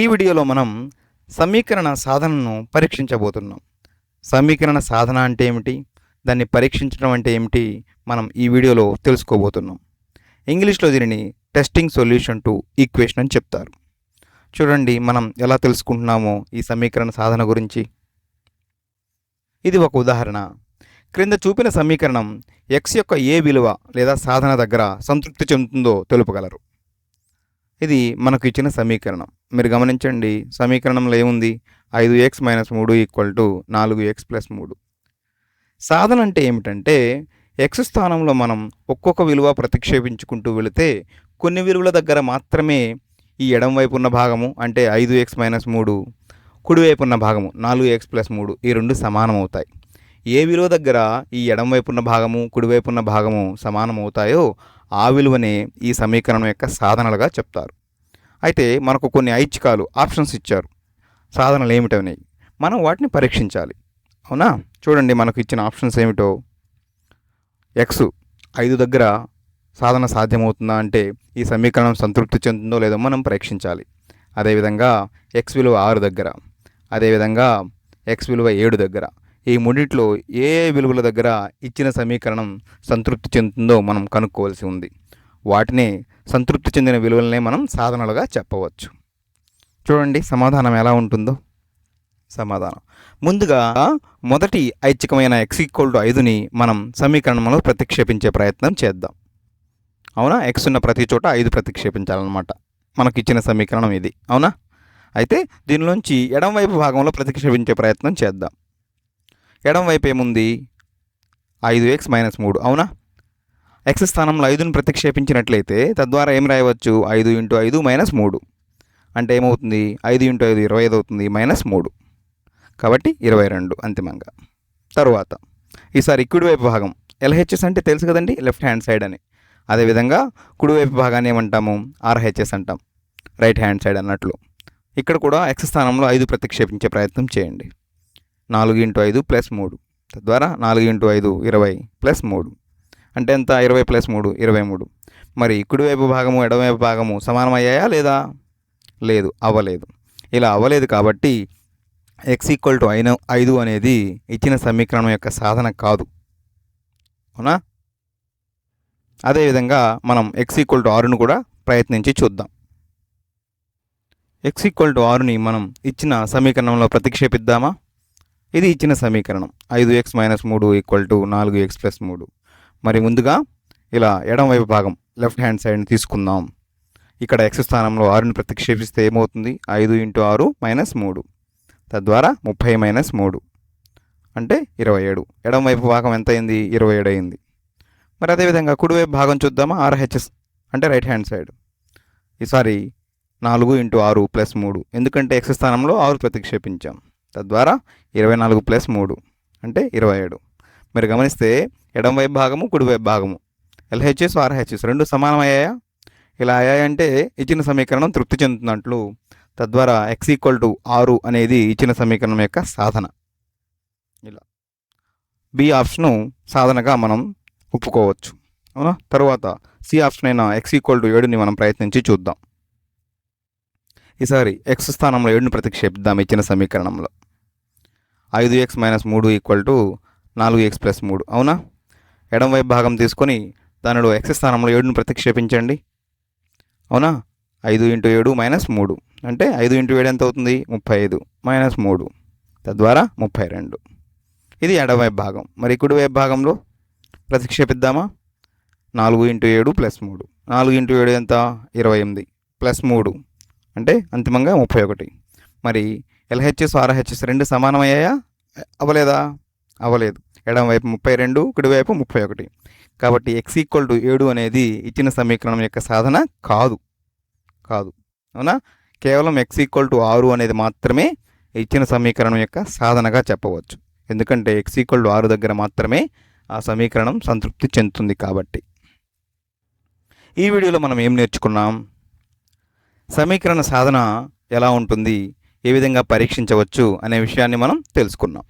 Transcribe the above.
ఈ వీడియోలో మనం సమీకరణ సాధనను పరీక్షించబోతున్నాం. సమీకరణ సాధన అంటే ఏమిటి, దాన్ని పరీక్షించడం అంటే ఏమిటి, మనం ఈ వీడియోలో తెలుసుకోబోతున్నాం. ఇంగ్లీష్లో దీనిని టెస్టింగ్ సొల్యూషన్ టు ఈక్వేషన్ అని చెప్తారు. చూడండి మనం ఎలా తెలుసుకుంటున్నామో ఈ సమీకరణ సాధన గురించి. ఇది ఒక ఉదాహరణ. క్రింద చూపిన సమీకరణం x యొక్క ఏ విలువ లేదా సాధన దగ్గర సంతృప్తి చెందుతుందో తెలుపగలరు. ఇది మనకు ఇచ్చిన సమీకరణం. మీరు గమనించండి, సమీకరణంలో ఏముంది, 5x - 3 = 4x + 3. సాధన అంటే ఏమిటంటే x స్థానంలో మనం ఒక్కొక్క విలువ ప్రతిక్షేపించుకుంటూ వెళితే కొన్ని విలువల దగ్గర మాత్రమే ఈ ఎడమవైపు ఉన్న భాగము అంటే 5x - 3, కుడివైపు ఉన్న భాగము 4x + 3 ఈ రెండు సమానం అవుతాయి. ఏ విలువ దగ్గర ఈ ఎడమవైపు ఉన్న భాగము కుడివైపు ఉన్న భాగము సమానం అవుతాయో ఆ విలువనే ఈ సమీకరణం యొక్క సాధనలుగా చెప్తారు. అయితే మనకు కొన్ని ఐచ్ఛికాలు ఆప్షన్స్ ఇచ్చారు, సాధనలు ఏమిటవి మనం వాటిని పరీక్షించాలి. అవునా, చూడండి మనకు ఇచ్చిన ఆప్షన్స్ ఏమిటో. x 5 దగ్గర సాధన సాధ్యమవుతుందా అంటే ఈ సమీకరణం సంతృప్తి చెందుతుందో లేదో మనం పరీక్షించాలి. అదేవిధంగా x విలువ 6 దగ్గర, అదేవిధంగా x విలువ 7 దగ్గర, ఈ మూడిట్లో ఏ విలువల దగ్గర ఇచ్చిన సమీకరణం సంతృప్తి చెందుతుందో మనం కనుక్కోవాల్సి ఉంది. వాటిని సంతృప్తి చెందిన విలువలనే మనం సాధనలుగా చెప్పవచ్చు. చూడండి సమాధానం ఎలా ఉంటుందో. సమాధానం ముందుగా మొదటి ఐచ్ఛికమైన x = 5ని మనం సమీకరణంలో ప్రతిక్షేపించే ప్రయత్నం చేద్దాం. అవునా, x ఉన్న ప్రతి చోట 5 ప్రతిక్షేపించాలన్నమాట. మనకి ఇచ్చిన సమీకరణం ఇది. అవునా, అయితే దీనిలోంచి ఎడమవైపు భాగంలో ప్రతిక్షేపించే ప్రయత్నం చేద్దాం. ఎడమవైపు ఏముంది, 5x - 3. అవునా, x స్థానంలో 5ని ప్రతిక్షేపించినట్లయితే తద్వారా ఏం రాయవచ్చు, 5 × 5 - 3 అంటే ఏమవుతుంది, 5 × 5 25 అవుతుంది, -3 కాబట్టి 22 అంతిమంగా. తరువాత ఈసారి కుడివైపు భాగం LHS అంటే తెలుసు కదండి, లెఫ్ట్ హ్యాండ్ సైడ్ అని. అదేవిధంగా కుడివైపు భాగాన్ని ఏమంటాము, RHS అంటాం, రైట్ హ్యాండ్ సైడ్ అన్నట్లు. ఇక్కడ కూడా x స్థానంలో 5 ప్రతిక్షేపించే ప్రయత్నం చేయండి. 4 × 5 + 3 తద్వారా 4 × 5 20 + 3 అంటే ఎంత, 20 + 3 23. మరి కుడివైపు భాగము ఎడమవైపు భాగము సమానం అయ్యాయా లేదా, లేదు, అవ్వలేదు. ఇలా అవ్వలేదు కాబట్టి x = 5 అనేది ఇచ్చిన సమీకరణం యొక్క సాధన కాదు. అవునా, అదేవిధంగా మనం x = 6ను కూడా ప్రయత్నించి చూద్దాం. x = 6ని మనం ఇచ్చిన సమీకరణంలో ప్రతిక్షేపిద్దామా. ఇది ఇచ్చిన సమీకరణం 5x - 3 = 4x + 3. మరి ముందుగా ఇలా ఎడమవైపు భాగం లెఫ్ట్ హ్యాండ్ సైడ్ని తీసుకుందాం. ఇక్కడ x స్థానంలో 6ని ప్రతిక్షేపిస్తే ఏమవుతుంది, 5 × 6 - 3 తద్వారా 30 - 3 అంటే 27. ఎడమవైపు భాగం ఎంత అయింది, 27 అయింది. మరి అదేవిధంగా కుడివైపు భాగం చూద్దామా, RHS అంటే రైట్ హ్యాండ్ సైడ్. ఈసారి 4 × 6 + 3 ఎందుకంటే x స్థానంలో 6 ప్రతిక్షేపించాం, తద్వారా 24 + 3 అంటే 27. మీరు గమనిస్తే ఎడమవైపు భాగము కుడివైపు భాగము LHS RHS రెండు సమానం అయ్యాయా. ఇలా అయ్యాయంటే ఇచ్చిన సమీకరణం తృప్తి చెందుతున్నట్లు. తద్వారా x = 6 అనేది ఇచ్చిన సమీకరణం యొక్క సాధన. ఇలా బి ఆప్షను సాధనగా మనం ఒప్పుకోవచ్చు. అవునా, తరువాత సి ఆప్షన్ అయిన x = 7ని మనం ప్రయత్నించి చూద్దాం. ఈసారి x స్థానంలో 7ని ప్రతిక్షేపిద్దాం. ఇచ్చిన సమీకరణంలో 5x - 3 = 4x + 3. అవునా, ఎడమవైపు భాగం తీసుకొని దానిలో x స్థానంలో 7ని ప్రతిక్షేపించండి. అవునా, 5 × 7 - 3 అంటే 5 × 7 ఎంత అవుతుంది, 35 - 3 తద్వారా 32. ఇది ఎడమవైపు భాగం. మరి కుడివైపు భాగంలో ప్రతిక్షేపిద్దామా. 4 × 7 + 3 4 × 7 ఎంత, 28 + 3 అంటే అంతిమంగా 31. మరి LHS RHS రెండు సమానమయ్యాయా, అవ్వలేదా, అవ్వలేదు. ఎడమవైపు 32 కుడివైపు 31 కాబట్టి x = 7 అనేది ఇచ్చిన సమీకరణం యొక్క సాధన కాదు. అవునా, కేవలం x = 6 అనేది మాత్రమే ఇచ్చిన సమీకరణం యొక్క సాధనగా చెప్పవచ్చు. ఎందుకంటే x = 6 దగ్గర మాత్రమే ఆ సమీకరణం సంతృప్తి చెందుతుంది కాబట్టి. ఈ వీడియోలో మనం ఏం నేర్చుకున్నాం, సమీకరణ సాధన ఎలా ఉంటుంది, ఏ విధంగా పరీక్షించవచ్చు అనే విషయాన్ని మనం తెలుసుకున్నాం.